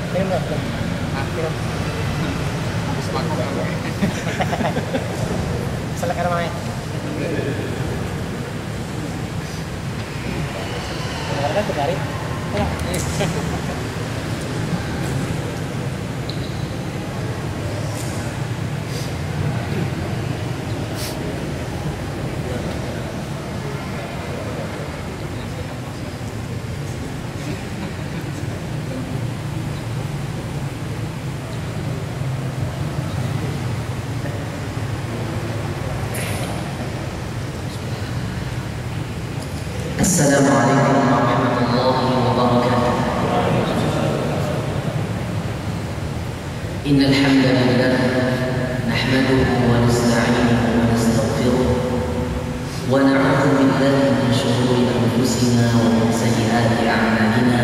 Minum lah, minum. Minum. Silakan Mame. Dengarkan kembali. Assalamualaikum warahmatullahi wabarakatuh. Innal hamdalillah nahmaduhu wa nasta'inuhu wa nastaghfiruh wa na'udzu billahi min shururi anfusina wa min sayyiati a'malina.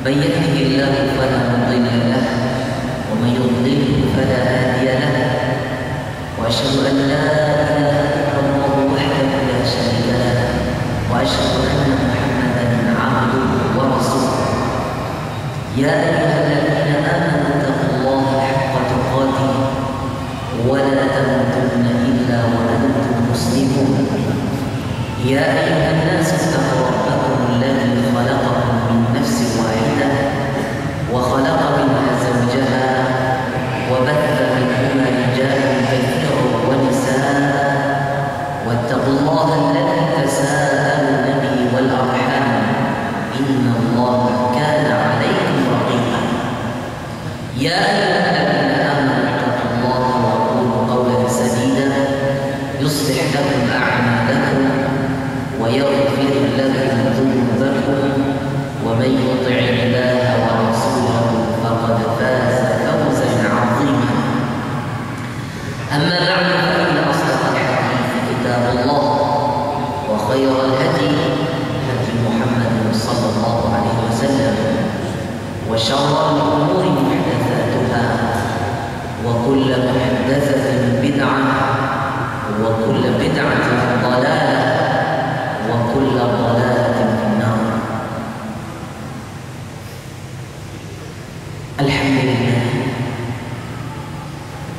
May yahdihillahu fala mudilla lahu wa may yudlil fala hadiya lahu. Wa asyhadu an la ilaha illallah wahdahu la syarika lahu وأشهد أن محمدا عبده ورسوله يا أيها الذين آمنوا اتقوا الله حق تقاته ولا تموتن إلا وأنتم مسلمون يا أيها الناس اتقوا ربكم الذي خلقكم من نفس واحدة وخلق منها زوجها وبث منهما رجالا كثيرا ونساء واتقوا الله الذي تساءلون به والأرحام إن الله كان عليكم رقيبا يا أيها الذين آمنوا اتقوا الله وقولوا قولا سديدا يصلح لكم أعمالكم ويغفر لكم ذنوبكم ومن يطع الله ورسوله فقد فاز فوزا عظيما أما بعد فإن أصدق الحديث كتاب الله وخير الهدي هدي محمد صلى الله عليه وسلم وشر الأمور محدثاتها وكل محدثة بدعة وكل بدعة ضلالة وكل ضلالة في النار. Alhamdulillah,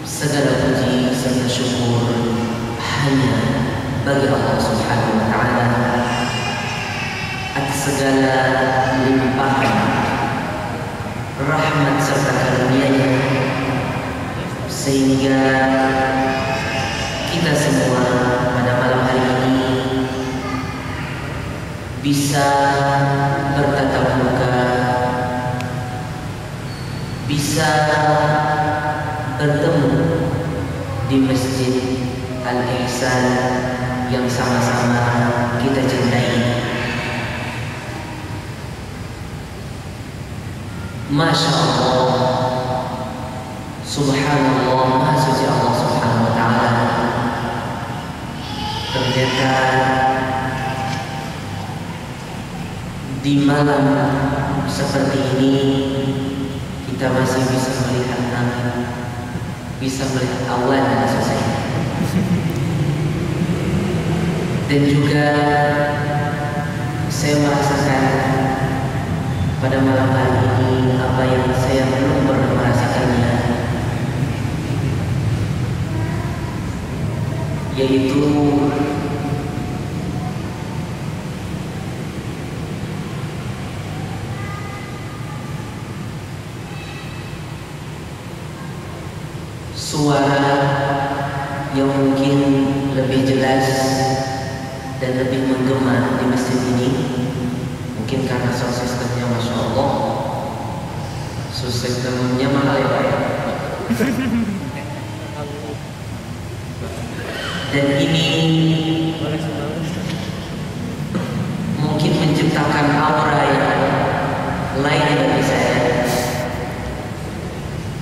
segala puji serta syukur hanya bagi Allah Subhanahu wa taala atas segala limpahan rahmat serta karunia-Nya sehingga kita semua pada malam hari ini bisa bertatap muka, bisa bertemu di Masjid Al-Ihsan yang sama-sama kita cintai. Masya Allah, Subhanallah, Maha Suci Allah Subhanahu wa Ta'ala. Ternyata di malam seperti ini kita masih bisa melihat langit, bisa melihat awan dan selesai. Dan juga saya merasakan pada malam hari ini apa yang saya belum pernah merasakannya, yaitu suara yang mungkin lebih jelas dan lebih menggema di masjid ini. Mungkin karena sound systemnya Masya Allah, sound systemnya mahal ya Pak ya. Dan ini mungkin menciptakan aura yang lain bagi saya,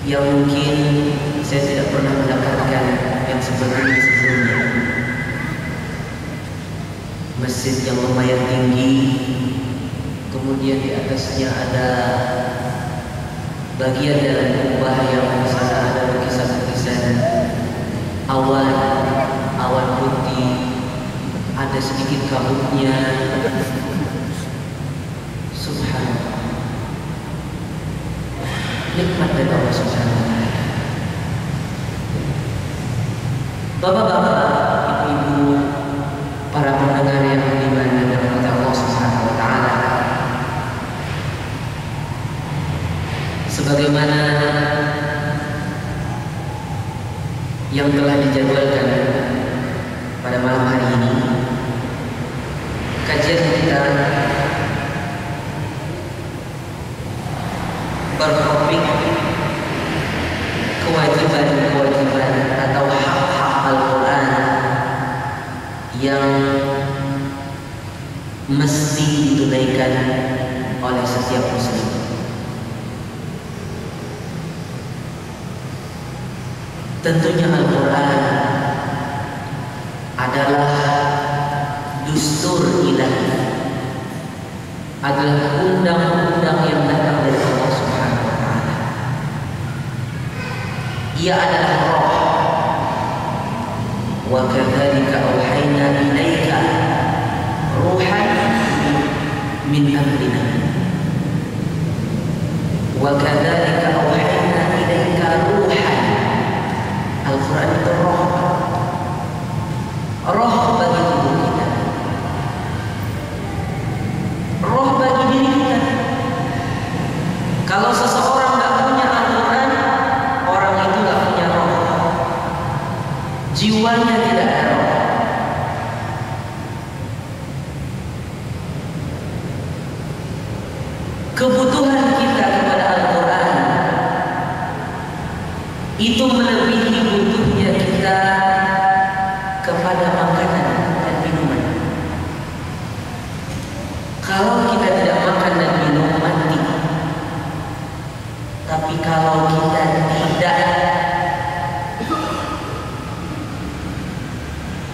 yang mungkin saya tidak pernah mendapatkan yang seperti ini sebelumnya. Masjid yang lumayan tinggi, kemudian di atasnya ada bagian dalam kubah yang sana ada lukisan-lukisan awan putih, ada sedikit kabutnya. Subhanallah. nikmat dari Allah Subhanahu wa taala. Bapak-bapak, ibu-ibu, para pendengar yang beriman dan dirahmati Allah Subhanahu wa taala. Sebagaimana yang telah dijadwalkan pada malam hari ini, kajian kita bertopik kewajiban-kewajiban atau hak-hak Al-Quran yang mesti ditunaikan oleh setiap muslim. Tentunya Al-Quran adalah dustur ilahi, adalah undang-undang yang datang dari Allah Subhanahu wa taala. Ia adalah roh. Wa kadzalika auhayna ilaika ruhan min amrina. Wa kadzalika auhayna ilaika ruhan. Al-Quran itu roh. Roh bagi tubuh kita, roh bagi diri kita. Kalau seseorang nggak punya Al-Quran, orang itu nggak punya roh. Jiwanya tidak ada roh. Kebutuhan kita kepada Al-Quran itu melebihi butuhnya kita kepada makanan dan minuman. Kalau kita tidak makan dan minum, mati. Tapi kalau kita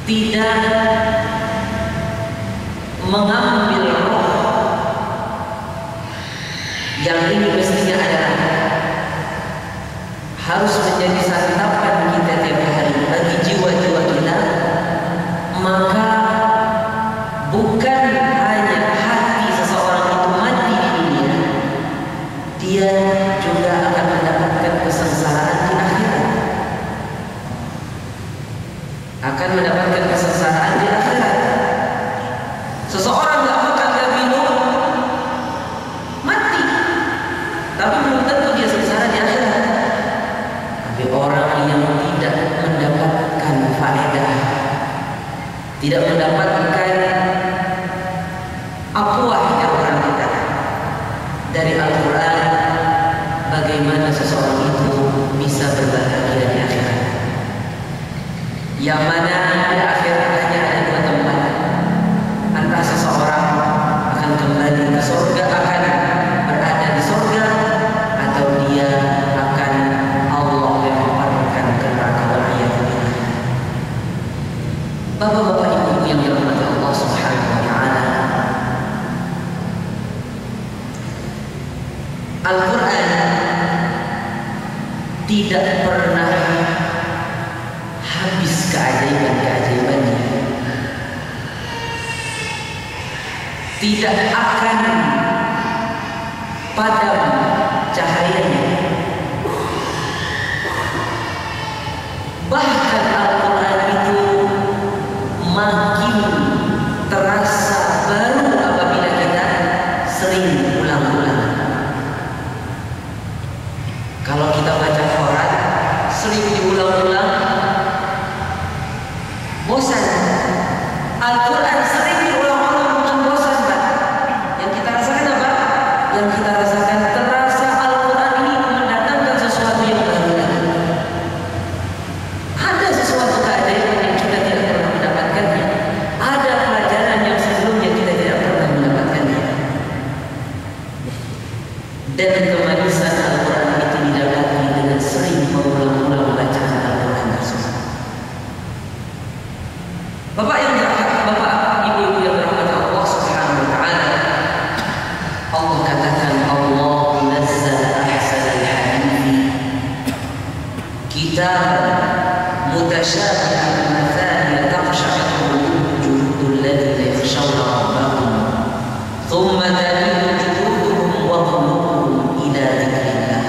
tidak mengambil roh yang ini mestinya adalah harus menjadi santapan kita tiap hari bagi jiwa-jiwa kita, maka bukan hanya hati seseorang itu mati di dunia, dia juga akan mendapatkan kesengsaraan di akhirat. Akan mendapatkan kesengsaraan di akhirat. Seseorang nggak makan dan minum, mati, tapi belum tentu dia sengsara di akhirat. Tapi orang yang tidak mendapatkan faedah, tidak mendapatkan apuah yang orang kita dari Al-Quran, bagaimana seseorang itu bisa berbahagia di akhirat? Yang mana di akhirat hanya ada dua tempat. Entah seseorang akan kembali ke surga, akan berada di surga, atau dia akan Allah yang lemparkan ke neraka. Bapak-bapak, ibu yang dirahmati Allah Subhanahu wa taala, Al-Quran tidak pernah habis keajaiban-keajaibannya. Tidak akan padam cahayanya. Bahkan Al-Quran itu makin terasa baru apabila kita sering ulang-ulang. Kalau kita baca Quran sering diulang-ulang, bosan. Al-Quran sering diulang-ulang, bukan bosan, Pak. Yang kita rasakan apa? Yang kita rasakan terasa Al-Quran ini mendatangkan sesuatu yang baru. Ada sesuatu keajaiban yang kita tidak pernah mendapatkannya. Ada pelajaran yang sebelumnya kita tidak pernah mendapatkannya. Dan kemanisan Al-Quran itu didapati dengan sering mengulang-ulang bacaan Al-Quran tersebut. Bapak yang dirahmati, bapak, ibu-ibu yang dirahmati Allah Subhanahu wa taala, Allah katakan, Allah nazzala ahsanal hadithi kitaban mutasyabihan mathaniya taqsha'irru juludul ladzina yakhshawna rabbahum thumma talinu juluduhum wa qulubuhum ila dzikrillah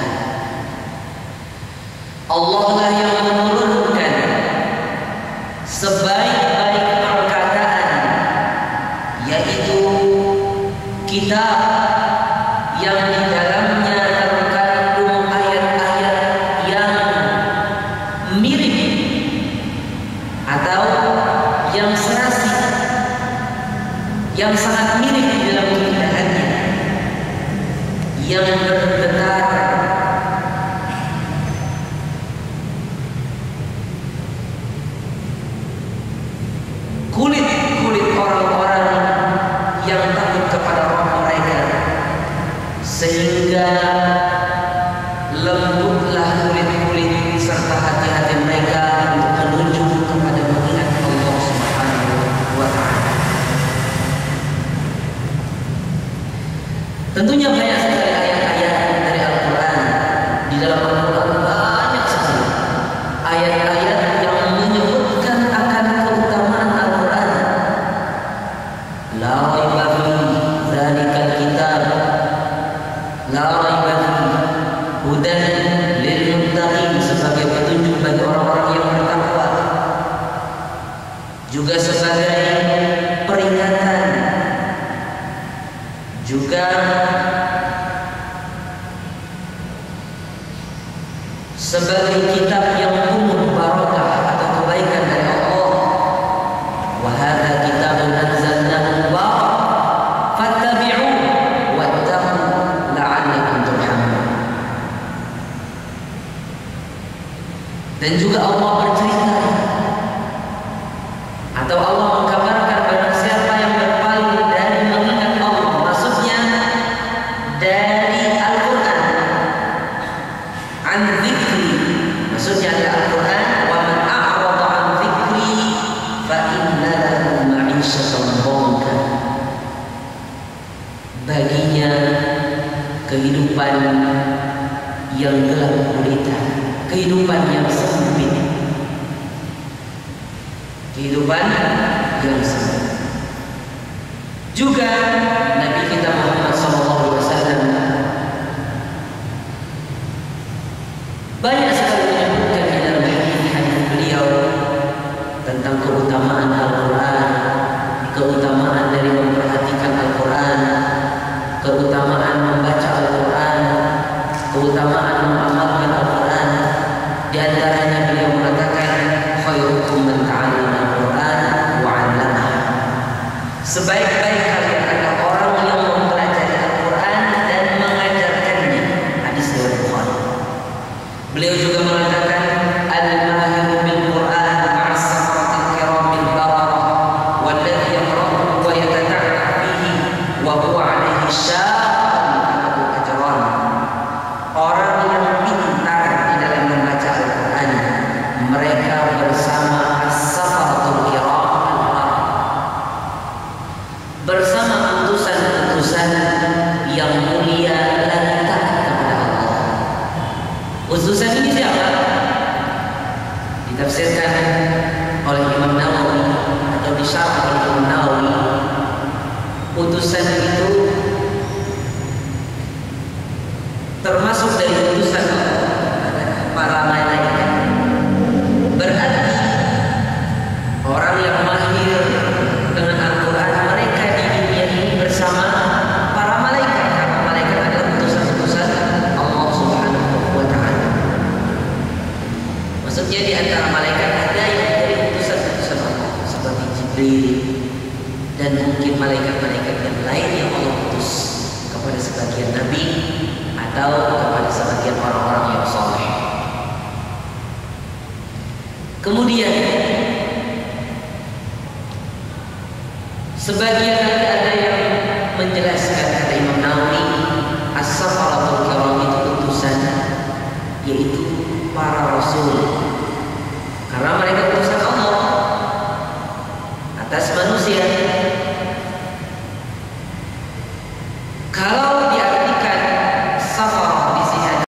sebagai kitab yang penuh barakah atau kebaikan dari Allah. Wa hadza kitabun anzalnahu mubarak fattabi'uhu wattaqu la'allakum turhamun. Dan juga Allah bercerita atau Allah mengkabarkan barang siapa yang berpaling dari mengingat Allah, maksudnya dari Al-Quran, an dzikri, maksudnya dari Al-Quran, wa man a'rada an dzikri fa inna lahu ma'isyatan dhanka, baginya kehidupan yang gelap gulita, kehidupan yang sempit, kehidupan yang sempit. Juga Nabi kita Muhammad SAW banyak sekali menyebutkan di dalam hadis beliau tentang keutamaan Al-Quran, keutamaan dari memperhatikan Al-Quran, keutamaan membaca Al-Quran, keutamaan mengamalkan Al-Quran. Di antaranya beliau mengatakan, khairukum man ta'allama Al-Quran wa 'allamahu. Sebaik-baik kalian adalah orang yang mempelajari Al-Quran dan mengajarkannya. Hadis riwayat Bukhari. Beliau juga mengatakan, al-mahiru bil Quran ma'as safaratil kiramil bararah walladhi yaqra'uhu wa yatata'allaq bihi wa huwa 'alaihi syaqqun lahu ajran. Orang yang pintar di dalam membaca Al-Quran, mereka bersama as-safaratul kiram, bersama utusan-utusan yang mulia dan taat kepada Allah. Utusan ini siapa? Ditafsirkan oleh Imam Nawawi atau disyarah oleh Imam Nawawi. Utusan itu termasuk dari utusan para malaikat. Berarti orang yang mahir dengan Al-Quran, mereka di dunia ini bersama para malaikat, karena malaikat adalah utusan-utusan Allah Subhanahu wa ta'ala. Maksudnya di antara malaikat ada yang dari utusan-utusan Allah seperti Jibril dan mungkin malaikat-malaikat yang lain yang Allah utus kepada sebagian nabi atau kepada sebagian orang-orang yang saleh. Kemudian sebagian